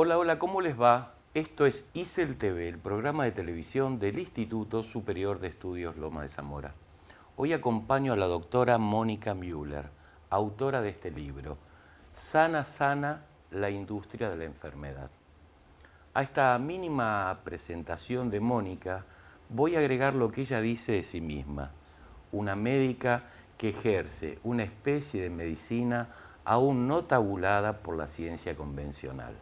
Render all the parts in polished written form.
Hola, hola, ¿cómo les va? Esto es ISEL TV, el programa de televisión del Instituto Superior de Estudios Loma de Zamora. Hoy acompaño a la doctora Mónica Müller, autora de este libro, Sana, sana, la industria de la enfermedad. A esta mínima presentación de Mónica voy a agregar lo que ella dice de sí misma, una médica que ejerce una especie de medicina aún no tabulada por la ciencia convencional.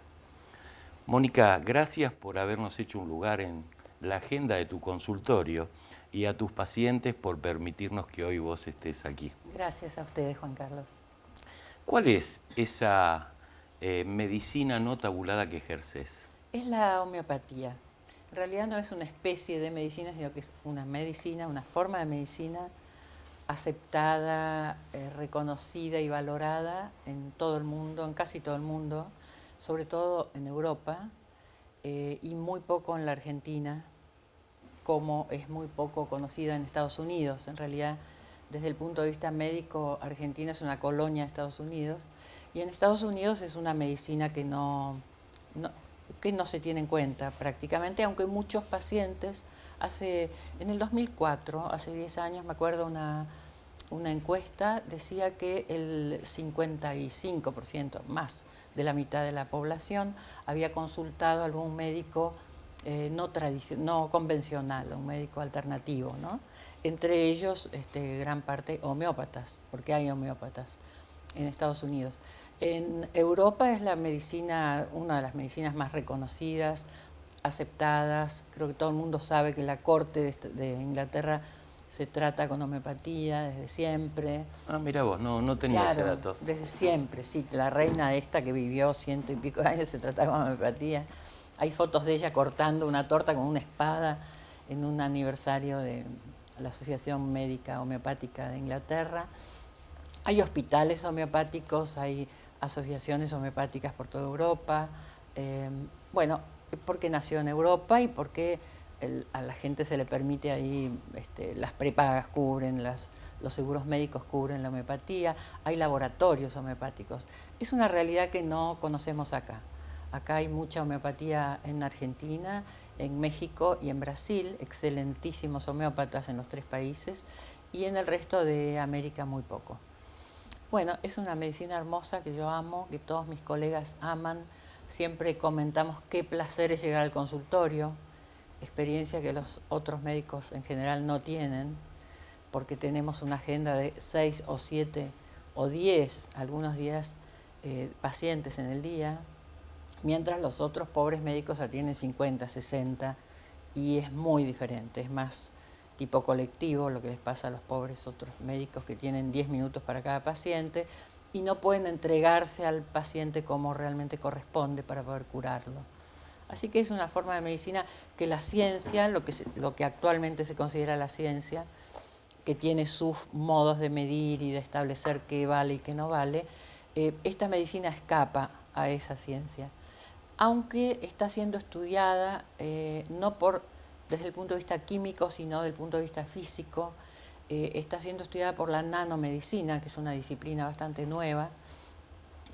Mónica, gracias por habernos hecho un lugar en la agenda de tu consultorio y a tus pacientes por permitirnos que hoy vos estés aquí. Gracias a ustedes, Juan Carlos. ¿Cuál es esa medicina no tabulada que ejerces? Es la homeopatía. En realidad no es una especie de medicina, sino que es una medicina, una forma de medicina aceptada, reconocida y valorada en todo el mundo, en casi todo el mundo, sobre todo en Europa, y muy poco en la Argentina, como es muy poco conocida en Estados Unidos. En realidad, desde el punto de vista médico, Argentina es una colonia de Estados Unidos, y en Estados Unidos es una medicina que no se tiene en cuenta prácticamente, aunque muchos pacientes, en el 2004, hace 10 años, me acuerdo una encuesta, decía que el 55%, más de la mitad de la población, había consultado a algún médico no convencional, un médico alternativo, ¿no? Entre ellos, gran parte homeópatas, porque hay homeópatas en Estados Unidos. En Europa es la medicina, una de las medicinas más reconocidas, aceptadas. Creo que todo el mundo sabe que la corte de Inglaterra se trata con homeopatía desde siempre. Ah, mira vos, no tenía ese Claro, dato. desde siempre, sí. La reina esta que vivió 100 y pico de años se trataba con homeopatía. Hay fotos de ella cortando una torta con una espada en un aniversario de la Asociación Médica Homeopática de Inglaterra. Hay hospitales homeopáticos, hay asociaciones homeopáticas por toda Europa. Bueno, porque nació en Europa y porque a la gente se le permite ahí, las prepagas cubren, los seguros médicos cubren la homeopatía, hay laboratorios homeopáticos. Es una realidad que no conocemos acá. Acá hay mucha homeopatía en Argentina, en México y en Brasil, excelentísimos homeópatas en los 3 países, y en el resto de América muy poco. Bueno, es una medicina hermosa que yo amo, que todos mis colegas aman. Siempre comentamos qué placer es llegar al consultorio, experiencia que los otros médicos en general no tienen, porque tenemos una agenda de 6 o 7 o 10, algunos días, pacientes en el día, mientras los otros pobres médicos atienden 50, 60, y es muy diferente, es más tipo colectivo lo que les pasa a los pobres otros médicos que tienen 10 minutos para cada paciente y no pueden entregarse al paciente como realmente corresponde para poder curarlo. Así que es una forma de medicina que la ciencia, lo que actualmente se considera la ciencia, que tiene sus modos de medir y de establecer qué vale y qué no vale, esta medicina escapa a esa ciencia, aunque está siendo estudiada no desde el punto de vista químico, sino desde el punto de vista físico. Está siendo estudiada por la nanomedicina, que es una disciplina bastante nueva,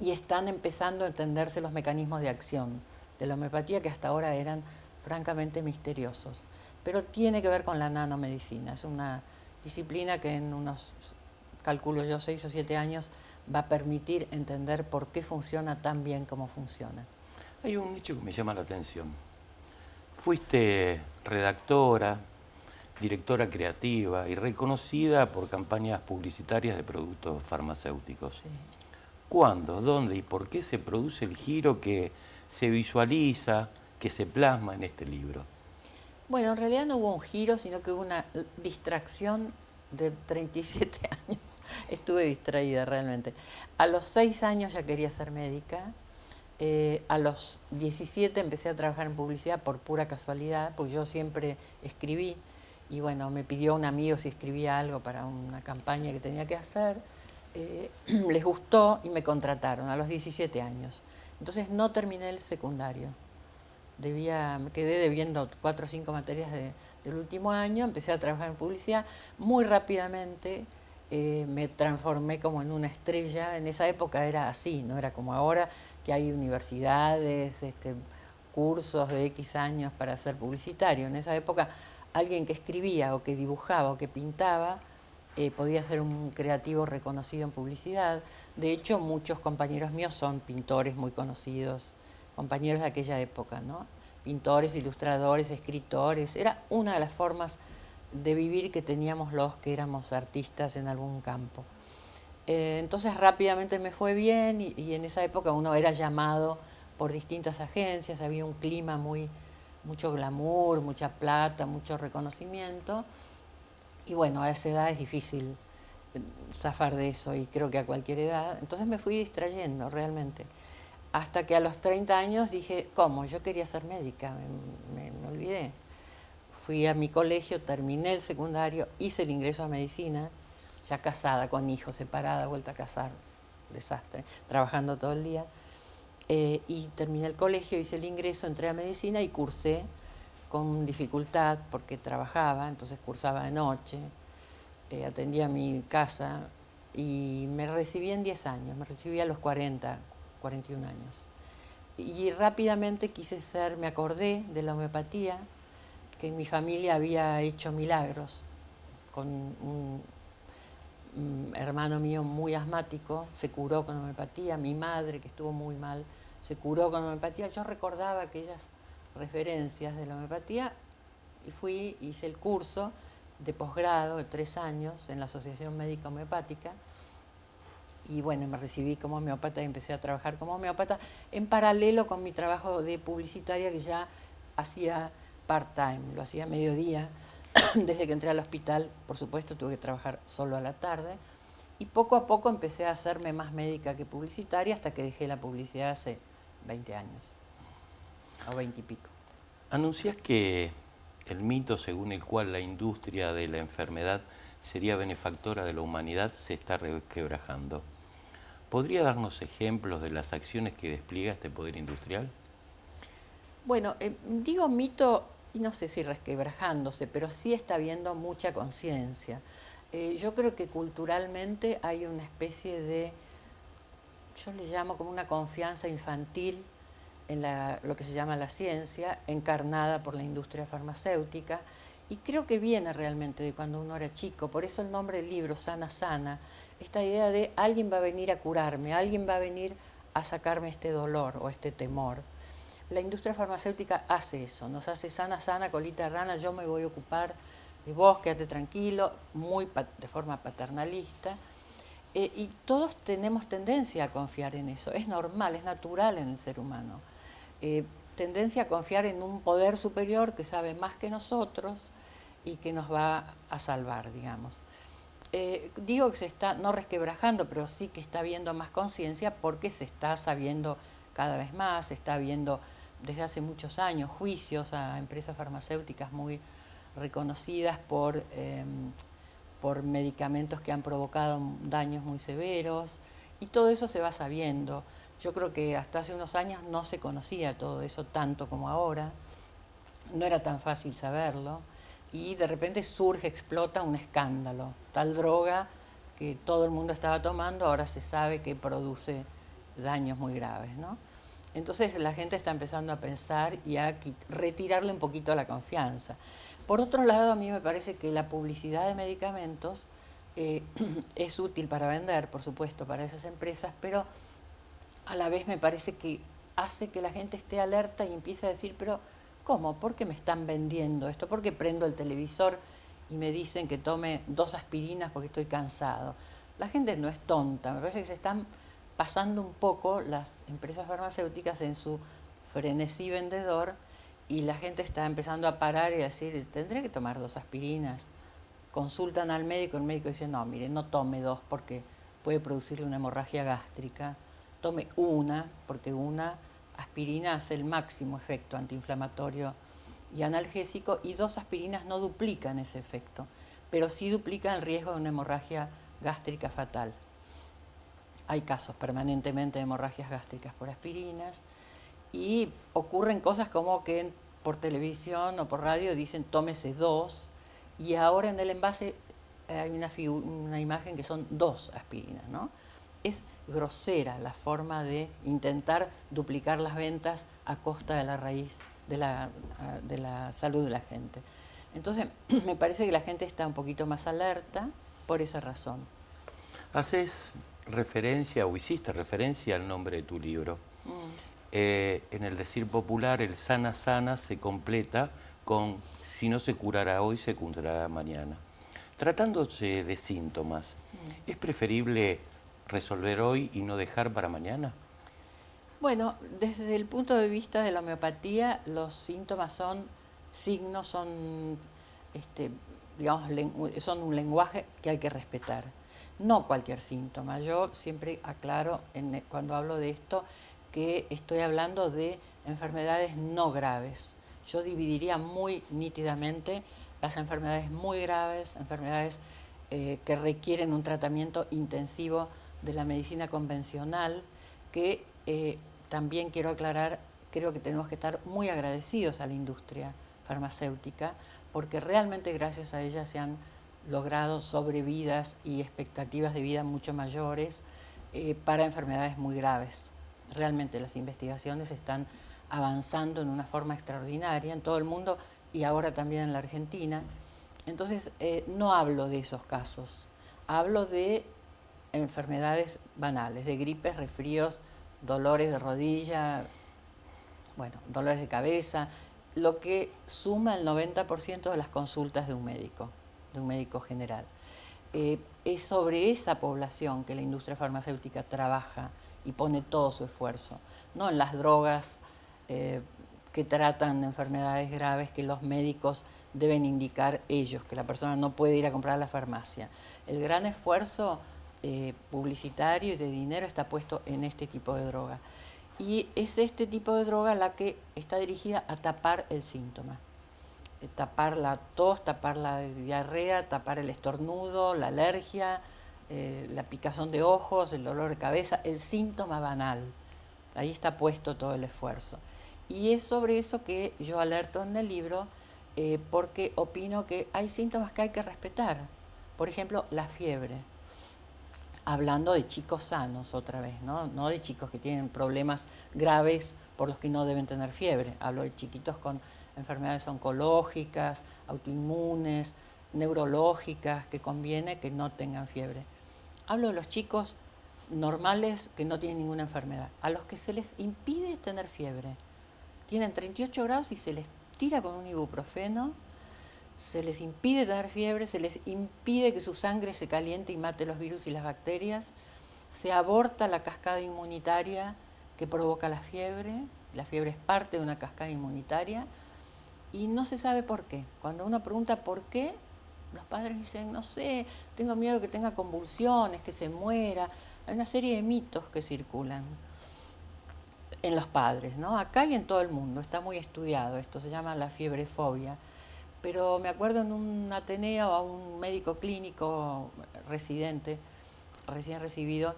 y están empezando a entenderse los mecanismos de acción de la homeopatía, que hasta ahora eran francamente misteriosos. Pero tiene que ver con la nanomedicina. Es una disciplina que en unos, calculo yo, 6 o 7 años va a permitir entender por qué funciona tan bien como funciona. Hay un hecho que me llama la atención. Fuiste redactora, directora creativa y reconocida por campañas publicitarias de productos farmacéuticos. Sí. ¿Cuándo, dónde y por qué se produce el giro que se visualiza, que se plasma en este libro? Bueno, en realidad no hubo un giro, sino que hubo una distracción de 37 años. Estuve distraída realmente. A los 6 años ya quería ser médica. A los 17 empecé a trabajar en publicidad por pura casualidad, porque yo siempre escribí. Y bueno, me pidió un amigo si escribía algo para una campaña que tenía que hacer. Les gustó y me contrataron a los 17 años. Entonces no terminé el secundario. Me quedé debiendo 4 o 5 materias del último año, empecé a trabajar en publicidad muy rápidamente. me transformé como en una estrella. En esa época era así, no era como ahora, que hay universidades, cursos de X años para ser publicitario. En esa época alguien que escribía o que dibujaba o que pintaba podía ser un creativo reconocido en publicidad. De hecho, muchos compañeros míos son pintores muy conocidos, compañeros de aquella época, ¿no? Pintores, ilustradores, escritores. Era una de las formas de vivir que teníamos los que éramos artistas en algún campo. Entonces rápidamente me fue bien y en esa época uno era llamado por distintas agencias, había un clima mucho glamour, mucha plata, mucho reconocimiento. Y bueno, a esa edad es difícil zafar de eso y creo que a cualquier edad. Entonces me fui distrayendo realmente. Hasta que a los 30 años dije, ¿cómo? Yo quería ser médica, me olvidé. Fui a mi colegio, terminé el secundario, hice el ingreso a medicina, ya casada, con hijos, separada, vuelta a casar, desastre, trabajando todo el día. Y terminé el colegio, hice el ingreso, entré a medicina y cursé con dificultad porque trabajaba, entonces cursaba de noche, atendía mi casa y me recibí en 10 años, me recibí a los 40, 41 años. Y rápidamente me acordé de la homeopatía, que en mi familia había hecho milagros con un hermano mío muy asmático, se curó con homeopatía, mi madre, que estuvo muy mal, se curó con homeopatía. Yo recordaba aquellas referencias de la homeopatía y hice el curso de posgrado de 3 años en la Asociación Médica Homeopática. Y bueno, me recibí como homeópata y empecé a trabajar como homeópata en paralelo con mi trabajo de publicitaria que ya hacía part-time, lo hacía a mediodía. Desde que entré al hospital, por supuesto, tuve que trabajar solo a la tarde. Y poco a poco empecé a hacerme más médica que publicitaria hasta que dejé la publicidad hace 20 años, o 20 y pico. Anunciás que el mito según el cual la industria de la enfermedad sería benefactora de la humanidad se está resquebrajando. ¿Podría darnos ejemplos de las acciones que despliega este poder industrial? Bueno, digo mito, y no sé si resquebrajándose, pero sí está habiendo mucha conciencia. Yo creo que culturalmente hay una especie de, yo le llamo como una confianza infantil en lo que se llama la ciencia, encarnada por la industria farmacéutica, y creo que viene realmente de cuando uno era chico. Por eso el nombre del libro, Sana Sana, esta idea de alguien va a venir a curarme, alguien va a venir a sacarme este dolor o este temor. La industria farmacéutica hace eso, nos hace sana, sana, colita de rana, yo me voy a ocupar de vos, quédate tranquilo, de forma paternalista. Y todos tenemos tendencia a confiar en eso, es normal, es natural en el ser humano. Tendencia a confiar en un poder superior que sabe más que nosotros y que nos va a salvar, digamos. Digo que se está, no resquebrajando, pero sí que está habiendo más conciencia porque se está sabiendo cada vez más, se está viendo desde hace muchos años juicios a empresas farmacéuticas muy reconocidas por medicamentos que han provocado daños muy severos, y todo eso se va sabiendo. Yo creo que hasta hace unos años no se conocía todo eso tanto como ahora, no era tan fácil saberlo, y de repente surge, explota un escándalo. Tal droga que todo el mundo estaba tomando ahora se sabe que produce daños muy graves, ¿no? Entonces la gente está empezando a pensar y a retirarle un poquito la confianza. Por otro lado, a mí me parece que la publicidad de medicamentos es útil para vender, por supuesto, para esas empresas, pero a la vez me parece que hace que la gente esté alerta y empiece a decir, pero ¿cómo? ¿Por qué me están vendiendo esto? ¿Por qué prendo el televisor y me dicen que tome 2 aspirinas porque estoy cansado? La gente no es tonta, me parece que se están pasando un poco las empresas farmacéuticas en su frenesí vendedor, y la gente está empezando a parar y a decir, tendré que tomar 2 aspirinas. Consultan al médico, el médico dice, no, mire, no tome 2 porque puede producirle una hemorragia gástrica. Tome una, porque una aspirina hace el máximo efecto antiinflamatorio y analgésico, y 2 aspirinas no duplican ese efecto, pero sí duplican el riesgo de una hemorragia gástrica fatal. Hay casos permanentemente de hemorragias gástricas por aspirinas, y ocurren cosas como que por televisión o por radio dicen tómese 2, y ahora en el envase hay una imagen que son 2 aspirinas, ¿no? Es grosera la forma de intentar duplicar las ventas a costa de la raíz de la salud de la gente. Entonces, me parece que la gente está un poquito más alerta por esa razón. Haces referencia o hiciste referencia al nombre de tu libro. En el decir popular, el sana sana se completa con si no se curará hoy, se curará mañana. Tratándose de síntomas, ¿es preferible resolver hoy y no dejar para mañana? Bueno, desde el punto de vista de la homeopatía, los síntomas son signos, son, digamos, son un lenguaje que hay que respetar. No cualquier síntoma. Yo siempre aclaro cuando hablo de esto que estoy hablando de enfermedades no graves. Yo dividiría muy nítidamente las enfermedades muy graves, enfermedades que requieren un tratamiento intensivo de la medicina convencional, que también quiero aclarar, creo que tenemos que estar muy agradecidos a la industria farmacéutica, porque realmente gracias a ella se han logrado sobrevidas y expectativas de vida mucho mayores para enfermedades muy graves. Realmente las investigaciones están avanzando en una forma extraordinaria en todo el mundo y ahora también en la Argentina. Entonces, no hablo de esos casos, hablo de enfermedades banales, de gripes, resfríos, dolores de rodilla, bueno, dolores de cabeza, lo que suma el 90% de las consultas de un médico general. Es sobre esa población que la industria farmacéutica trabaja y pone todo su esfuerzo, no en las drogas que tratan enfermedades graves que los médicos deben indicar ellos, que la persona no puede ir a comprar a la farmacia. El gran esfuerzo publicitario y de dinero está puesto en este tipo de droga. Y es este tipo de droga la que está dirigida a tapar el síntoma. Tapar la tos, tapar la diarrea, tapar el estornudo, la alergia, la picazón de ojos, el dolor de cabeza, el síntoma banal. Ahí está puesto todo el esfuerzo. Y es sobre eso que yo alerto en el libro, porque opino que hay síntomas que hay que respetar. Por ejemplo, la fiebre. Hablando de chicos sanos otra vez, no de chicos que tienen problemas graves por los que no deben tener fiebre. Hablo de chiquitos con enfermedades oncológicas, autoinmunes, neurológicas, que conviene que no tengan fiebre. Hablo de los chicos normales que no tienen ninguna enfermedad, a los que se les impide tener fiebre. Tienen 38 grados y se les tira con un ibuprofeno, se les impide tener fiebre, se les impide que su sangre se caliente y mate los virus y las bacterias, se aborta la cascada inmunitaria que provoca la fiebre es parte de una cascada inmunitaria y no se sabe por qué. Cuando uno pregunta por qué, los padres dicen, no sé, tengo miedo que tenga convulsiones, que se muera. Hay una serie de mitos que circulan en los padres, ¿no? Acá y en todo el mundo, está muy estudiado, esto se llama la fiebrefobia. Pero me acuerdo en un Ateneo a un médico clínico residente, recién recibido,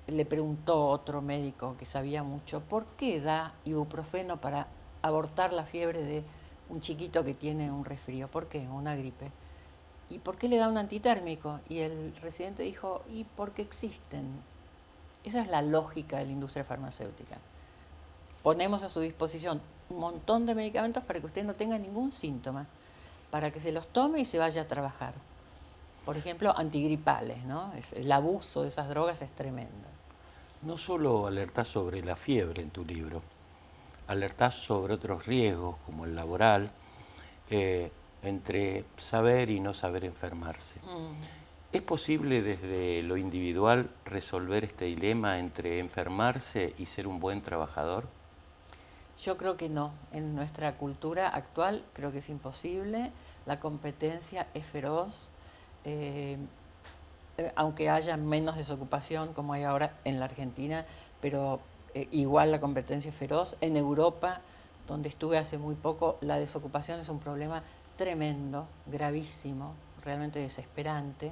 le preguntó otro médico que sabía mucho, ¿por qué da ibuprofeno para abortar la fiebre de un chiquito que tiene un resfrío? ¿Por qué? Una gripe. ¿Y por qué le da un antitérmico? Y el residente dijo, y porque existen. Esa es la lógica de la industria farmacéutica. Ponemos a su disposición un montón de medicamentos para que usted no tenga ningún síntoma, para que se los tome y se vaya a trabajar. Por ejemplo, antigripales, ¿no? El abuso de esas drogas es tremendo. No solo alertás sobre la fiebre en tu libro, alertás sobre otros riesgos como el laboral, entre saber y no saber enfermarse. ¿Es posible desde lo individual resolver este dilema entre enfermarse y ser un buen trabajador? Yo creo que no. En nuestra cultura actual creo que es imposible. La competencia es feroz. Aunque haya menos desocupación como hay ahora en la Argentina, pero igual la competencia es feroz. En Europa, donde estuve hace muy poco, la desocupación es un problema tremendo, gravísimo, realmente desesperante.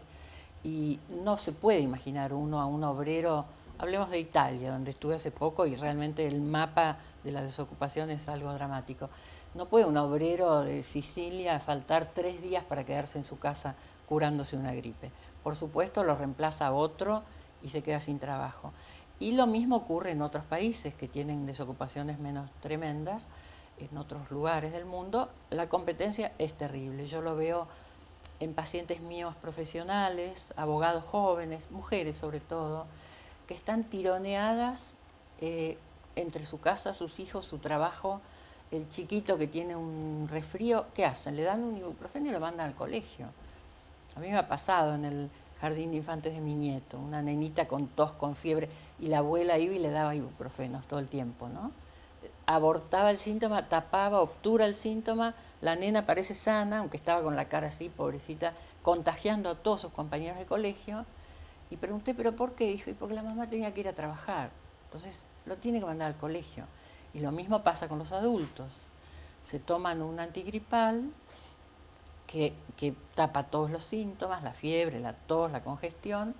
Y no se puede imaginar uno a un obrero. Hablemos de Italia, donde estuve hace poco y realmente el mapa de la desocupación es algo dramático. No puede un obrero de Sicilia faltar 3 días para quedarse en su casa curándose una gripe. Por supuesto, lo reemplaza otro y se queda sin trabajo. Y lo mismo ocurre en otros países que tienen desocupaciones menos tremendas, en otros lugares del mundo. La competencia es terrible. Yo lo veo en pacientes míos profesionales, abogados jóvenes, mujeres sobre todo, que están tironeadas entre su casa, sus hijos, su trabajo. El chiquito que tiene un resfrío, ¿qué hacen? Le dan un ibuprofeno y lo mandan al colegio. A mí me ha pasado en el jardín de infantes de mi nieto, una nenita con tos, con fiebre, y la abuela iba y le daba ibuprofenos todo el tiempo, ¿no? Abortaba el síntoma, tapaba, obtura el síntoma, la nena parece sana, aunque estaba con la cara así, pobrecita, contagiando a todos sus compañeros de colegio. Y pregunté, ¿pero por qué? Dijo, y porque la mamá tenía que ir a trabajar, entonces lo tiene que mandar al colegio. Y lo mismo pasa con los adultos. Se toman un antigripal que tapa todos los síntomas, la fiebre, la tos, la congestión,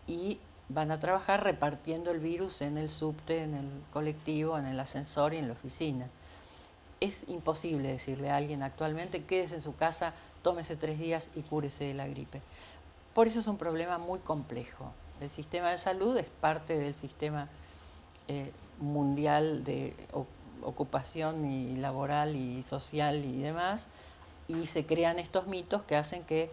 y van a trabajar repartiendo el virus en el subte, en el colectivo, en el ascensor y en la oficina. Es imposible decirle a alguien actualmente, quédese en su casa, tómese 3 días y cúrese de la gripe. Por eso es un problema muy complejo. El sistema de salud es parte del sistema mundial de ocupación y laboral y social y demás, y se crean estos mitos que hacen que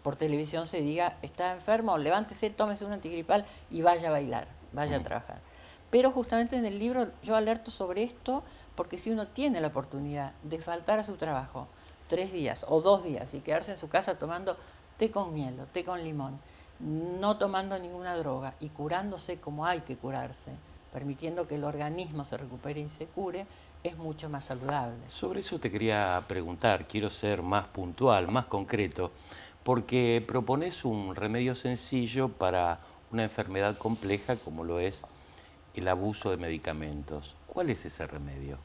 por televisión se diga, está enfermo, levántese, tómese un antigripal y vaya a bailar, vaya a trabajar. Pero justamente en el libro yo alerto sobre esto, porque si uno tiene la oportunidad de faltar a su trabajo 3 días o 2 días y quedarse en su casa tomando té con miel o té con limón, no tomando ninguna droga y curándose como hay que curarse, permitiendo que el organismo se recupere y se cure, es mucho más saludable. Sobre eso te quería preguntar, quiero ser más puntual, más concreto, porque propones un remedio sencillo para una enfermedad compleja como lo es el abuso de medicamentos. ¿Cuál es ese remedio?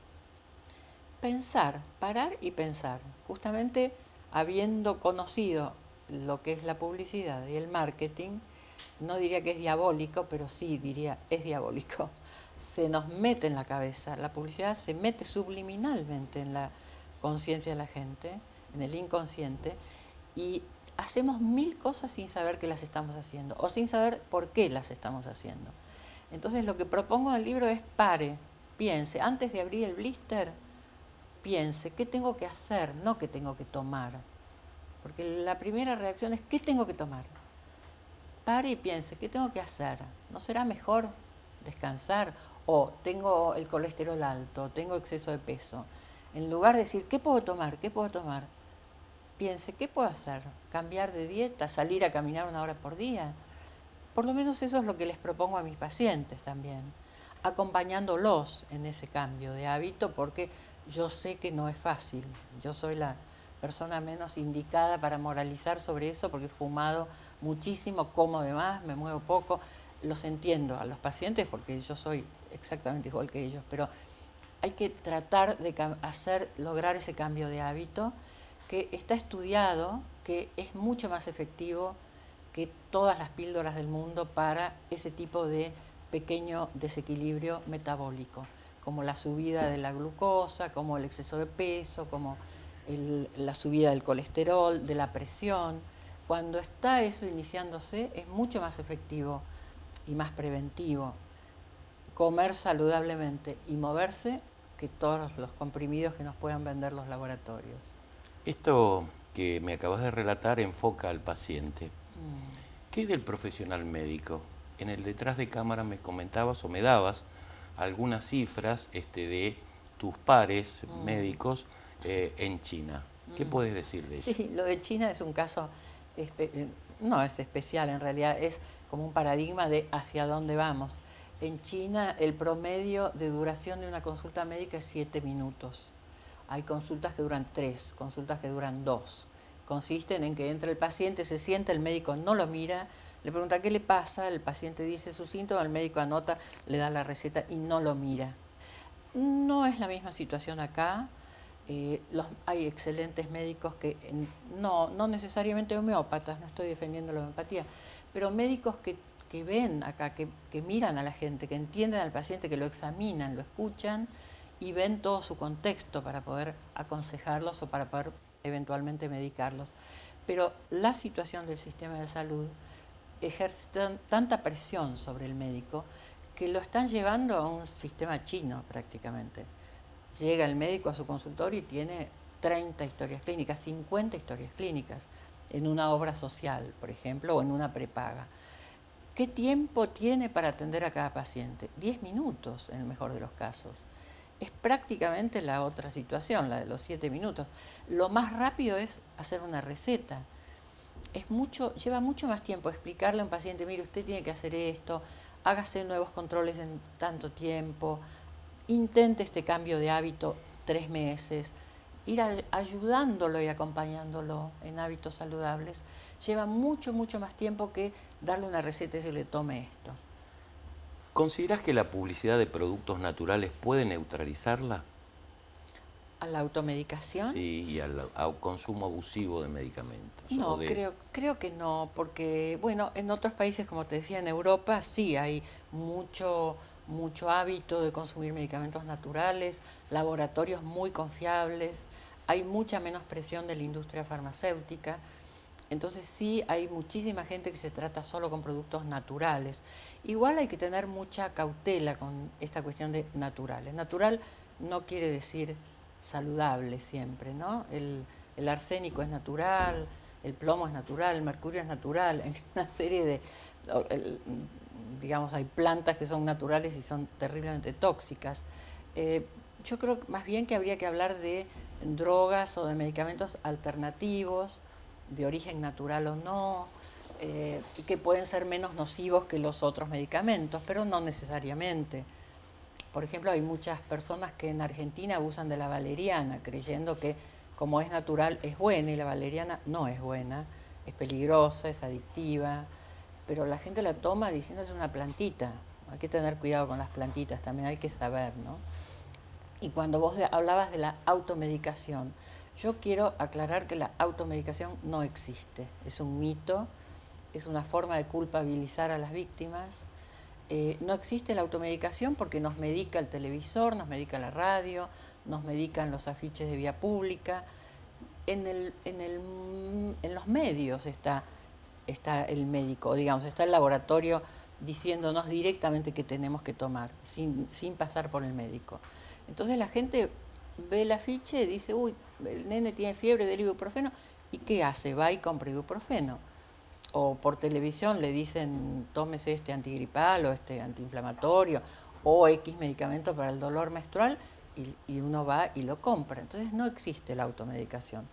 Pensar, parar y pensar. Justamente habiendo conocido lo que es la publicidad y el marketing, no diría que es diabólico, pero sí diría es diabólico. Se nos mete en la cabeza, la publicidad se mete subliminalmente en la conciencia de la gente, en el inconsciente, y hacemos 1000 cosas sin saber que las estamos haciendo o sin saber por qué las estamos haciendo. Entonces lo que propongo en el libro es pare, piense, antes de abrir el blister, piense qué tengo que hacer, no qué tengo que tomar. Porque la primera reacción es ¿qué tengo que tomar? Pare y piense, ¿qué tengo que hacer? ¿No será mejor descansar? O tengo el colesterol alto, tengo exceso de peso. En lugar de decir, ¿qué puedo tomar? ¿Qué puedo tomar? Piense, ¿qué puedo hacer? ¿Cambiar de dieta? ¿Salir a caminar 1 hora por día? Por lo menos eso es lo que les propongo a mis pacientes también, acompañándolos en ese cambio de hábito, porque yo sé que no es fácil. Yo soy la persona menos indicada para moralizar sobre eso, porque he fumado muchísimo, como de más, me muevo poco. Los entiendo a los pacientes porque yo soy exactamente igual que ellos, pero hay que tratar de lograr ese cambio de hábito que está estudiado, que es mucho más efectivo que todas las píldoras del mundo para ese tipo de pequeño desequilibrio metabólico, como la subida de la glucosa, como el exceso de peso, como la subida del colesterol, de la presión. Cuando está eso iniciándose es mucho más efectivo y más preventivo comer saludablemente y moverse que todos los comprimidos que nos puedan vender los laboratorios. Esto que me acabas de relatar enfoca al paciente. ¿Qué del profesional médico? En el detrás de cámara me comentabas o me dabas algunas cifras de tus pares médicos en China. ¿Qué puedes decir de eso? Sí, lo de China es un caso, no es especial en realidad, es como un paradigma de hacia dónde vamos. En China el promedio de duración de una consulta médica es 7 minutos. Hay consultas que duran 3, consultas que duran 2. Consisten en que entra el paciente, se sienta, el médico no lo mira, le pregunta qué le pasa, el paciente dice su síntoma, el médico anota, le da la receta y no lo mira. No es la misma situación acá. Hay excelentes médicos que, no necesariamente homeópatas, no estoy defendiendo la homeopatía, pero médicos que ven acá, que miran a la gente, que entienden al paciente, que lo examinan, lo escuchan y ven todo su contexto para poder aconsejarlos o para poder eventualmente medicarlos. Pero la situación del sistema de salud ejerce tanta presión sobre el médico que lo están llevando a un sistema chino prácticamente. Llega el médico a su consultorio y tiene 30 historias clínicas, 50 historias clínicas, en una obra social, por ejemplo, o en una prepaga. ¿Qué tiempo tiene para atender a cada paciente? 10 minutos, en el mejor de los casos. Es prácticamente la otra situación, la de los 7 minutos. Lo más rápido es hacer una receta. Lleva mucho más tiempo explicarle a un paciente, mire, usted tiene que hacer esto, hágase nuevos controles en tanto tiempo, intente este cambio de hábito 3 meses, ayudándolo y acompañándolo en hábitos saludables, lleva mucho, mucho más tiempo que darle una receta y decirle tome esto. ¿Considerás que la publicidad de productos naturales puede neutralizarla? ¿A la automedicación? Sí, y al consumo abusivo de medicamentos. No, creo que no, porque, bueno, en otros países, como te decía, en Europa sí hay mucho hábito de consumir medicamentos naturales, laboratorios muy confiables, hay mucha menos presión de la industria farmacéutica, entonces sí hay muchísima gente que se trata solo con productos naturales. Igual hay que tener mucha cautela con esta cuestión de naturales. Natural no quiere decir saludable siempre, ¿no? El arsénico es natural, el plomo es natural, el mercurio es natural, hay una serie de, digamos, hay plantas que son naturales y son terriblemente tóxicas. Yo creo más bien que habría que hablar de drogas o de medicamentos alternativos, de origen natural o no, y que pueden ser menos nocivos que los otros medicamentos, pero no necesariamente. Por ejemplo, hay muchas personas que en Argentina abusan de la valeriana, creyendo que como es natural es buena, y la valeriana no es buena, es peligrosa, es adictiva, pero la gente la toma diciendo es una plantita. Hay que tener cuidado con las plantitas, también hay que saber, ¿no? Y cuando vos hablabas de la automedicación, yo quiero aclarar que la automedicación no existe, es un mito, es una forma de culpabilizar a las víctimas. No existe la automedicación porque nos medica el televisor, nos medica la radio, nos medican los afiches de vía pública. En los medios está el médico, digamos, está el laboratorio diciéndonos directamente qué tenemos que tomar, sin pasar por el médico. Entonces la gente ve el afiche y dice, uy, el nene tiene fiebre del ibuprofeno, ¿y qué hace? Va y compra ibuprofeno. O por televisión le dicen, tómese este antigripal o este antiinflamatorio o X medicamento para el dolor menstrual y uno va y lo compra. Entonces no existe la automedicación.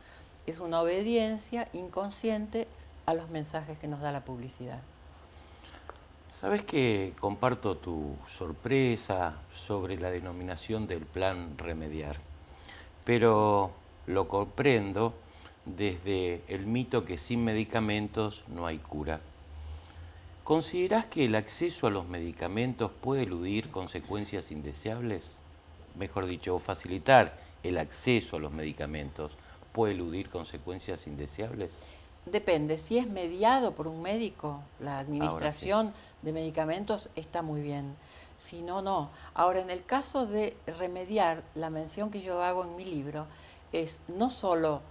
Es una obediencia inconsciente a los mensajes que nos da la publicidad. Sabes que comparto tu sorpresa sobre la denominación del plan Remediar, pero lo comprendo desde el mito que sin medicamentos no hay cura. ¿Considerás que el acceso a los medicamentos puede eludir consecuencias indeseables? Mejor dicho, facilitar el acceso a los medicamentos puede eludir consecuencias indeseables. Depende, si es mediado por un médico, la administración Sí. de medicamentos está muy bien, si no, no. Ahora, en el caso de remediar, la mención que yo hago en mi libro es no solo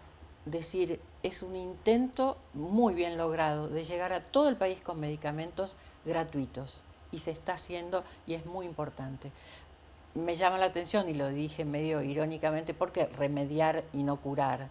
decir, es un intento muy bien logrado de llegar a todo el país con medicamentos gratuitos, y se está haciendo y es muy importante. Me llama la atención, y lo dije medio irónicamente, porque remediar y no curar.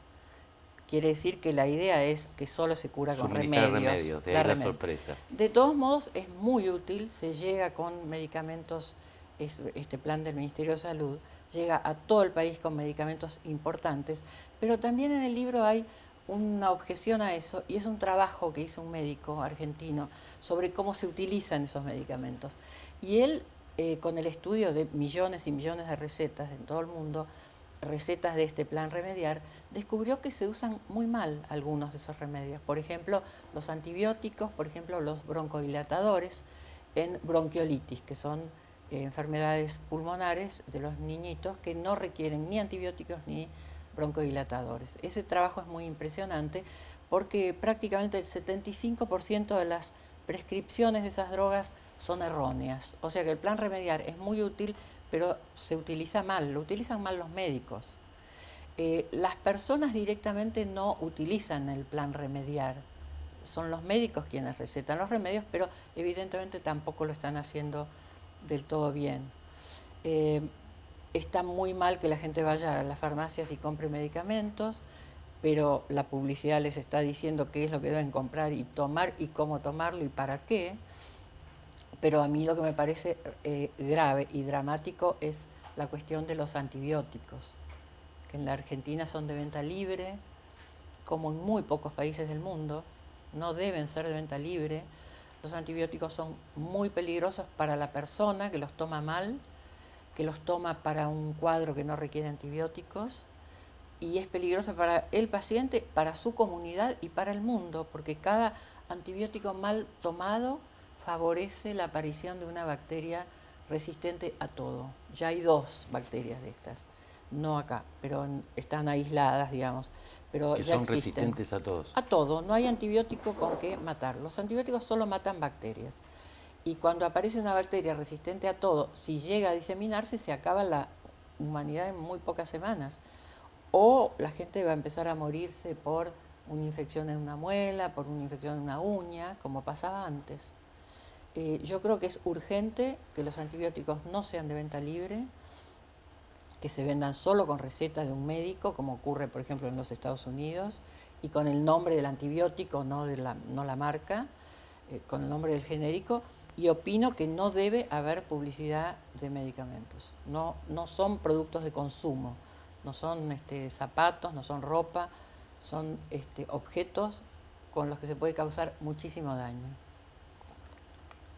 Quiere decir que la idea es que solo se cura con remedios. De ahí la sorpresa. De todos modos, es muy útil, se llega con medicamentos, este plan del Ministerio de Salud, llega a todo el país con medicamentos importantes, pero también en el libro hay una objeción a eso, y es un trabajo que hizo un médico argentino sobre cómo se utilizan esos medicamentos. Y él, con el estudio de millones y millones de recetas en todo el mundo, recetas de este plan Remediar, descubrió que se usan muy mal algunos de esos remedios. Por ejemplo, los antibióticos, por ejemplo, los broncodilatadores en bronquiolitis, que son enfermedades pulmonares de los niñitos que no requieren ni antibióticos ni broncodilatadores. Ese trabajo es muy impresionante porque prácticamente el 75% de las prescripciones de esas drogas son erróneas. O sea que el plan Remediar es muy útil, pero se utiliza mal, lo utilizan mal los médicos. Las personas directamente no utilizan el plan remediar. Son los médicos quienes recetan los remedios, pero evidentemente tampoco lo están haciendo del todo bien. Está muy mal que la gente vaya a las farmacias y compre medicamentos, pero la publicidad les está diciendo qué es lo que deben comprar y tomar y cómo tomarlo y para qué. Pero a mí lo que me parece grave y dramático es la cuestión de los antibióticos, que en la Argentina son de venta libre, como en muy pocos países del mundo, no deben ser de venta libre. Los antibióticos son muy peligrosos para la persona que los toma mal, que los toma para un cuadro que no requiere antibióticos, y es peligroso para el paciente, para su comunidad y para el mundo, porque cada antibiótico mal tomado favorece la aparición de una bacteria resistente a todo. Ya hay 2 bacterias de estas, no acá, pero están aisladas, digamos. Pero Que ya son existen. resistentes a todos. A todo, no hay antibiótico con que matar. Los antibióticos solo matan bacterias. Y cuando aparece una bacteria resistente a todo, si llega a diseminarse, se acaba la humanidad en muy pocas semanas. O la gente va a empezar a morirse por una infección en una muela, por una infección en una uña, como pasaba antes. Yo creo que es urgente que los antibióticos no sean de venta libre, que se vendan solo con receta de un médico, como ocurre, por ejemplo, en los Estados Unidos, y con el nombre del antibiótico, no la marca, con el nombre del genérico. Y opino que no debe haber publicidad de medicamentos. No son productos de consumo, no son zapatos, no son ropa, son objetos con los que se puede causar muchísimo daño.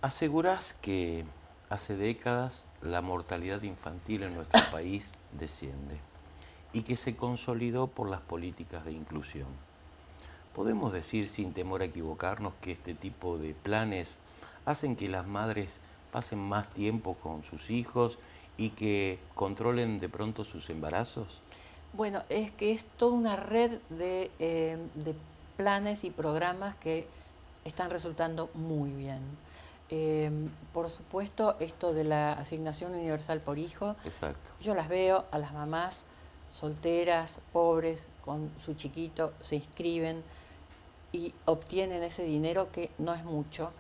Asegurás que hace décadas la mortalidad infantil en nuestro país desciende y que se consolidó por las políticas de inclusión. ¿Podemos decir sin temor a equivocarnos que este tipo de planes hacen que las madres pasen más tiempo con sus hijos y que controlen de pronto sus embarazos? Bueno, es que es toda una red de planes y programas que están resultando muy bien. Por supuesto, esto de la asignación universal por hijo, Exacto. yo las veo a las mamás solteras, pobres, con su chiquito, se inscriben y obtienen ese dinero que no es mucho.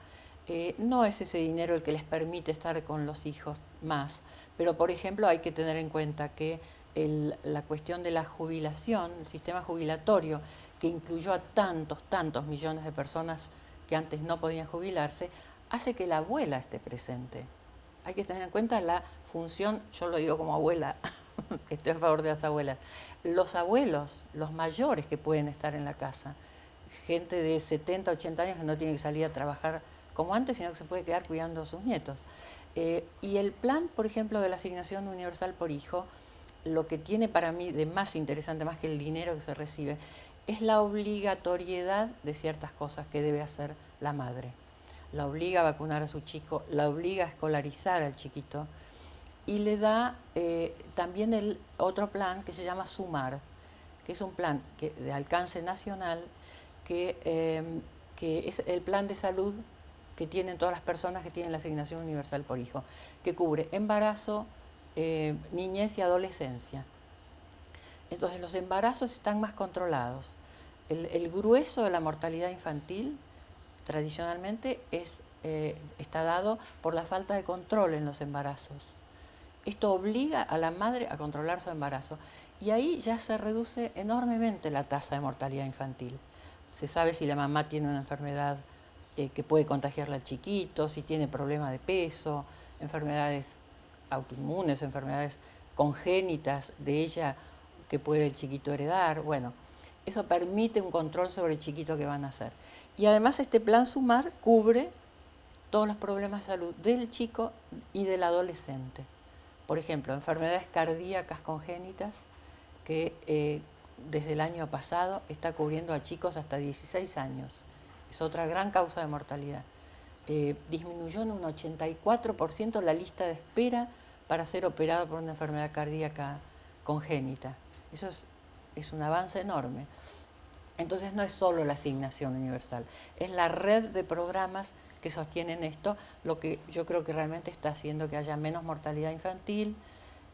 No es ese dinero el que les permite estar con los hijos más, pero por ejemplo hay que tener en cuenta que la cuestión de la jubilación, el sistema jubilatorio, que incluyó a tantos millones de personas que antes no podían jubilarse, hace que la abuela esté presente. Hay que tener en cuenta la función, yo lo digo como abuela, estoy a favor de las abuelas, los abuelos, los mayores que pueden estar en la casa, gente de 70, 80 años que no tiene que salir a trabajar como antes, sino que se puede quedar cuidando a sus nietos. Y el plan, por ejemplo, de la asignación universal por hijo, lo que tiene para mí de más interesante, más que el dinero que se recibe, es la obligatoriedad de ciertas cosas que debe hacer la madre. La obliga a vacunar a su chico, la obliga a escolarizar al chiquito y le da también el otro plan que se llama Sumar, que es un plan de alcance nacional, que es el plan de salud que tienen todas las personas que tienen la asignación universal por hijo, que cubre embarazo, niñez y adolescencia. Entonces los embarazos están más controlados. El grueso de la mortalidad infantil tradicionalmente está dado por la falta de control en los embarazos. Esto obliga a la madre a controlar su embarazo y ahí ya se reduce enormemente la tasa de mortalidad infantil. Se sabe si la mamá tiene una enfermedad que puede contagiarle al chiquito, si tiene problemas de peso, enfermedades autoinmunes, enfermedades congénitas de ella que puede el chiquito heredar. Bueno, eso permite un control sobre el chiquito que van a hacer. Y además este plan Sumar cubre todos los problemas de salud del chico y del adolescente. Por ejemplo, enfermedades cardíacas congénitas que desde el año pasado está cubriendo a chicos hasta 16 años. Es otra gran causa de mortalidad. Disminuyó en un 84% la lista de espera para ser operado por una enfermedad cardíaca congénita. Eso es un avance enorme. Entonces no es solo la asignación universal, es la red de programas que sostienen esto, lo que yo creo que realmente está haciendo que haya menos mortalidad infantil,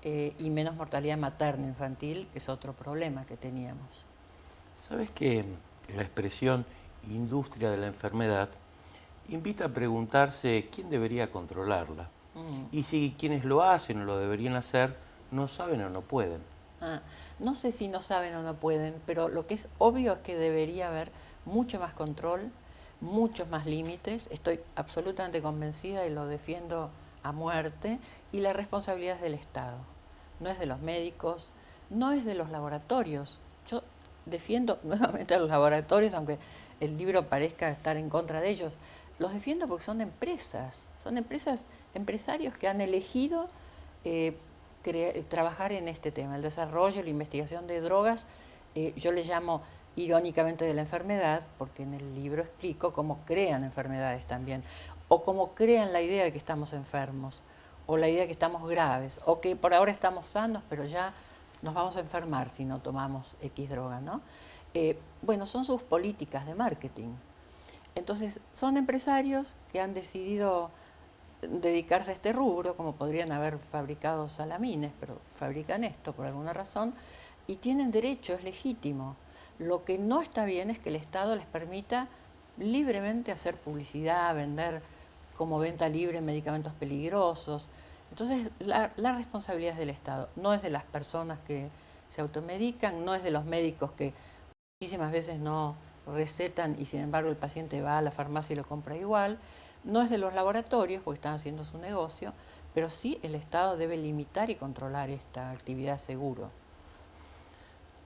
y menos mortalidad materno-infantil, que es otro problema que teníamos. ¿Sabes que la expresión industria de la enfermedad invita a preguntarse quién debería controlarla? Y si quienes lo hacen o lo deberían hacer no saben o no pueden. Ah, no sé si no saben o no pueden, pero lo que es obvio es que debería haber mucho más control, muchos más límites. Estoy absolutamente convencida y lo defiendo a muerte. Y la responsabilidad es del Estado, no es de los médicos, no es de los laboratorios. Yo defiendo nuevamente a los laboratorios, aunque el libro parezca estar en contra de ellos. Los defiendo porque son empresas, empresarios que han elegido trabajar en este tema, el desarrollo, la investigación de drogas. Yo le llamo irónicamente de la enfermedad, porque en el libro explico cómo crean enfermedades también, o cómo crean la idea de que estamos enfermos, o la idea de que estamos graves, o que por ahora estamos sanos, pero ya nos vamos a enfermar si no tomamos X droga, ¿no? Bueno, son sus políticas de marketing. Entonces, son empresarios que han decidido dedicarse a este rubro, como podrían haber fabricado salamines, pero fabrican esto por alguna razón, y tienen derecho, es legítimo. Lo que no está bien es que el Estado les permita libremente hacer publicidad, vender como venta libre medicamentos peligrosos. Entonces, la responsabilidad es del Estado, no es de las personas que se automedican, no es de los médicos que muchísimas veces no recetan y sin embargo el paciente va a la farmacia y lo compra igual. No es de los laboratorios porque están haciendo su negocio, pero sí el Estado debe limitar y controlar esta actividad seguro.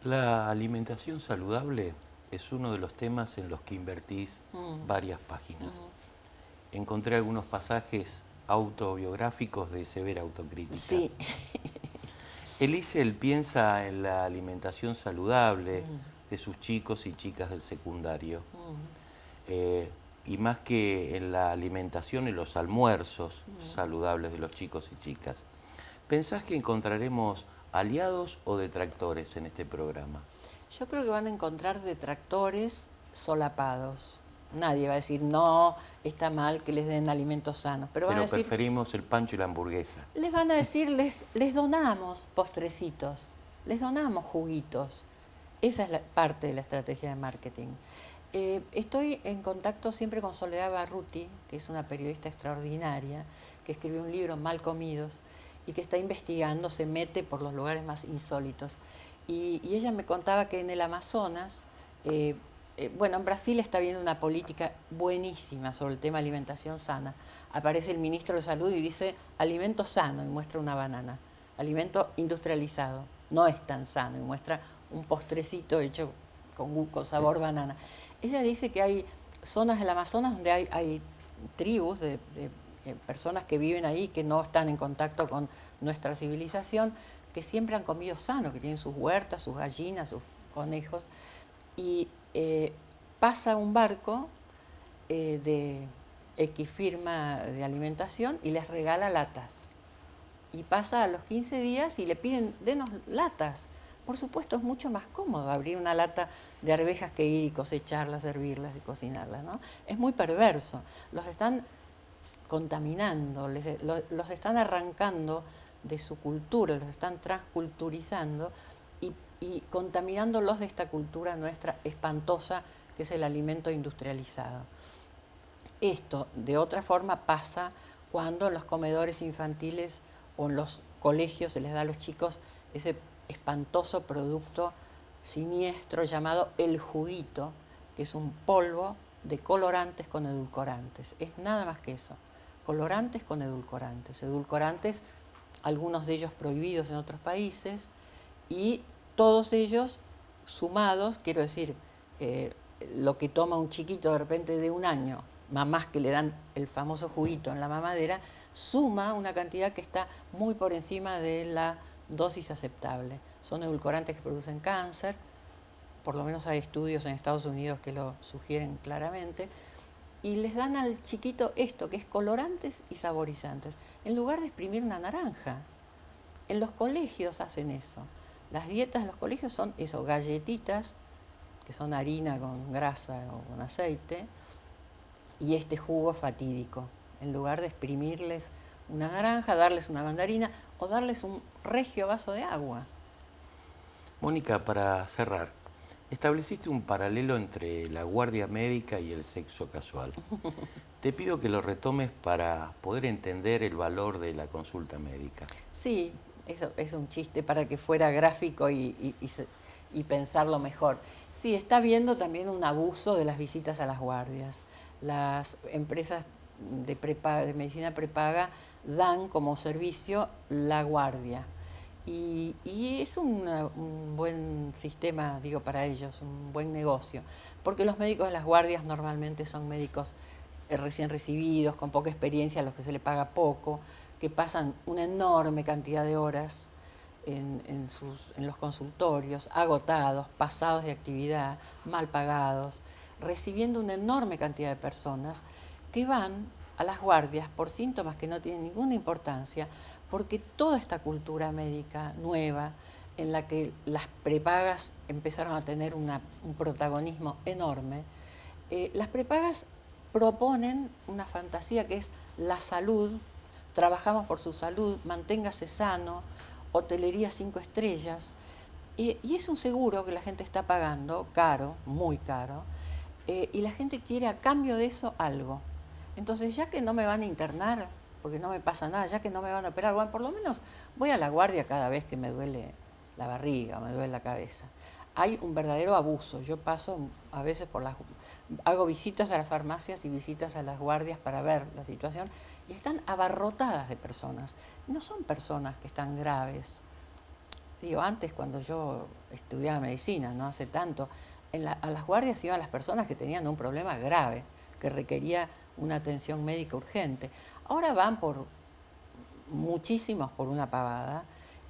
La alimentación saludable es uno de los temas en los que invertís varias páginas. Encontré algunos pasajes autobiográficos de severa autocrítica. Sí. Eliezer piensa en la alimentación saludable de sus chicos y chicas del secundario. Y más que en la alimentación y los almuerzos saludables de los chicos y chicas. ¿Pensás que encontraremos aliados o detractores en este programa? Yo creo que van a encontrar detractores solapados. Nadie va a decir, no, está mal que les den alimentos sanos. Pero van a decir, preferimos el pancho y la hamburguesa. Les van a decir, les donamos postrecitos, les donamos juguitos. Esa es parte de la estrategia de marketing. Estoy en contacto siempre con Soledad Barruti, que es una periodista extraordinaria, que escribió un libro, Mal Comidos, y que está investigando, se mete por los lugares más insólitos. Y ella me contaba que en el Amazonas, bueno, en Brasil está habiendo una política buenísima sobre el tema alimentación sana. Aparece el ministro de Salud y dice, alimento sano, y muestra una banana. Alimento industrializado, no es tan sano, y muestra un postrecito hecho con sabor banana. Ella dice que hay zonas del Amazonas donde hay tribus de personas que viven ahí, que no están en contacto con nuestra civilización, que siempre han comido sano, que tienen sus huertas, sus gallinas, sus conejos, y pasa un barco de X firma de alimentación y les regala latas. Y pasa a los 15 días y le piden, denos latas. Por supuesto, es mucho más cómodo abrir una lata de arvejas que ir y cosecharlas, hervirlas y cocinarlas, ¿no? Es muy perverso. Los están contaminando, los están arrancando de su cultura, los están transculturizando y contaminándolos de esta cultura nuestra espantosa que es el alimento industrializado. Esto, de otra forma, pasa cuando en los comedores infantiles o en los colegios se les da a los chicos ese espantoso producto siniestro llamado el juguito, que es un polvo de colorantes con edulcorantes. Es nada más que eso, colorantes con edulcorantes. Edulcorantes, algunos de ellos prohibidos en otros países, y todos ellos sumados, quiero decir, lo que toma un chiquito de repente de 1 año, mamás que le dan el famoso juguito en la mamadera, suma una cantidad que está muy por encima de la dosis aceptable. Son edulcorantes que producen cáncer, por lo menos hay estudios en Estados Unidos que lo sugieren claramente, y les dan al chiquito esto, que es colorantes y saborizantes, en lugar de exprimir una naranja. En los colegios hacen eso. Las dietas de los colegios son eso, galletitas, que son harina con grasa o con aceite, y este jugo fatídico. En lugar de exprimirles una naranja, darles una mandarina o darles un regio vaso de agua. Mónica, para cerrar, estableciste un paralelo entre la guardia médica y el sexo casual. Te pido que lo retomes para poder entender el valor de la consulta médica. Sí, eso es un chiste para que fuera gráfico y pensarlo mejor. Sí, está habiendo también un abuso de las visitas a las guardias. Las empresas de medicina prepaga dan como servicio la guardia. Y es un buen sistema, digo, para ellos, un buen negocio. Porque los médicos de las guardias normalmente son médicos recién recibidos, con poca experiencia, a los que se les paga poco, que pasan una enorme cantidad de horas en los consultorios, agotados, pasados de actividad, mal pagados, recibiendo una enorme cantidad de personas que van a las guardias por síntomas que no tienen ninguna importancia, porque toda esta cultura médica nueva, en la que las prepagas empezaron a tener un protagonismo enorme, las prepagas proponen una fantasía que es la salud, trabajamos por su salud, manténgase sano, hotelería 5 estrellas, y es un seguro que la gente está pagando, caro, muy caro, y la gente quiere a cambio de eso algo. Entonces, ya que no me van a internar, porque no me pasa nada, ya que no me van a operar, bueno, por lo menos voy a la guardia cada vez que me duele la barriga, me duele la cabeza. Hay un verdadero abuso. Yo paso a veces hago visitas a las farmacias y visitas a las guardias para ver la situación y están abarrotadas de personas. No son personas que están graves. Digo, antes cuando yo estudiaba medicina, no hace tanto, a las guardias iban las personas que tenían un problema grave, que requería una atención médica urgente. Ahora van muchísimos por una pavada,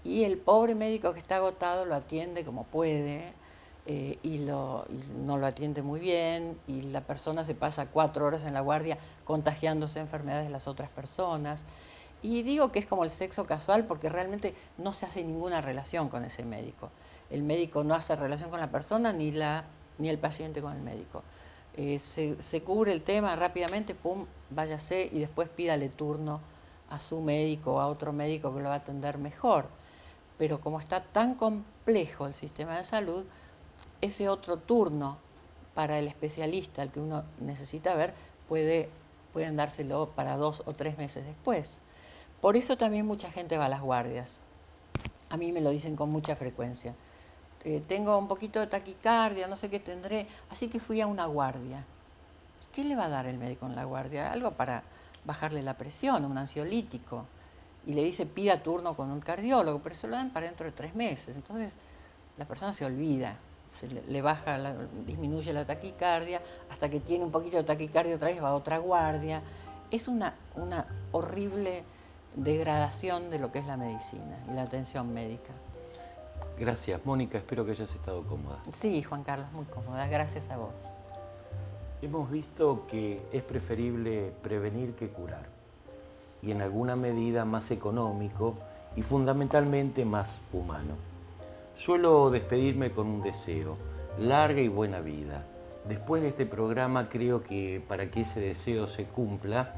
y el pobre médico que está agotado lo atiende como puede, y no lo atiende muy bien, y la persona se pasa 4 horas en la guardia contagiándose enfermedades de las otras personas. Y digo que es como el sexo casual porque realmente no se hace ninguna relación con ese médico. El médico no hace relación con la persona ni el paciente con el médico. Se cubre el tema rápidamente, pum, váyase y después pídale turno a su médico o a otro médico que lo va a atender mejor. Pero como está tan complejo el sistema de salud, ese otro turno para el especialista, al que uno necesita ver, pueden dárselo para 2 o 3 meses después. Por eso también mucha gente va a las guardias. A mí me lo dicen con mucha frecuencia. Tengo un poquito de taquicardia, no sé qué tendré, así que fui a una guardia. ¿Qué le va a dar el médico en la guardia? Algo para bajarle la presión, un ansiolítico. Y le dice, pida turno con un cardiólogo, pero se lo dan para dentro de 3 meses. Entonces la persona se olvida, le baja, disminuye la taquicardia, hasta que tiene un poquito de taquicardia otra vez va a otra guardia. Es una horrible degradación de lo que es la medicina y la atención médica. Gracias, Mónica. Espero que hayas estado cómoda. Sí, Juan Carlos, muy cómoda. Gracias a vos. Hemos visto que es preferible prevenir que curar, y en alguna medida más económico y fundamentalmente más humano. Suelo despedirme con un deseo: larga y buena vida. Después de este programa creo que para que ese deseo se cumpla,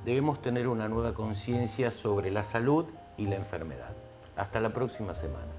debemos tener una nueva conciencia sobre la salud y la enfermedad. Hasta la próxima semana.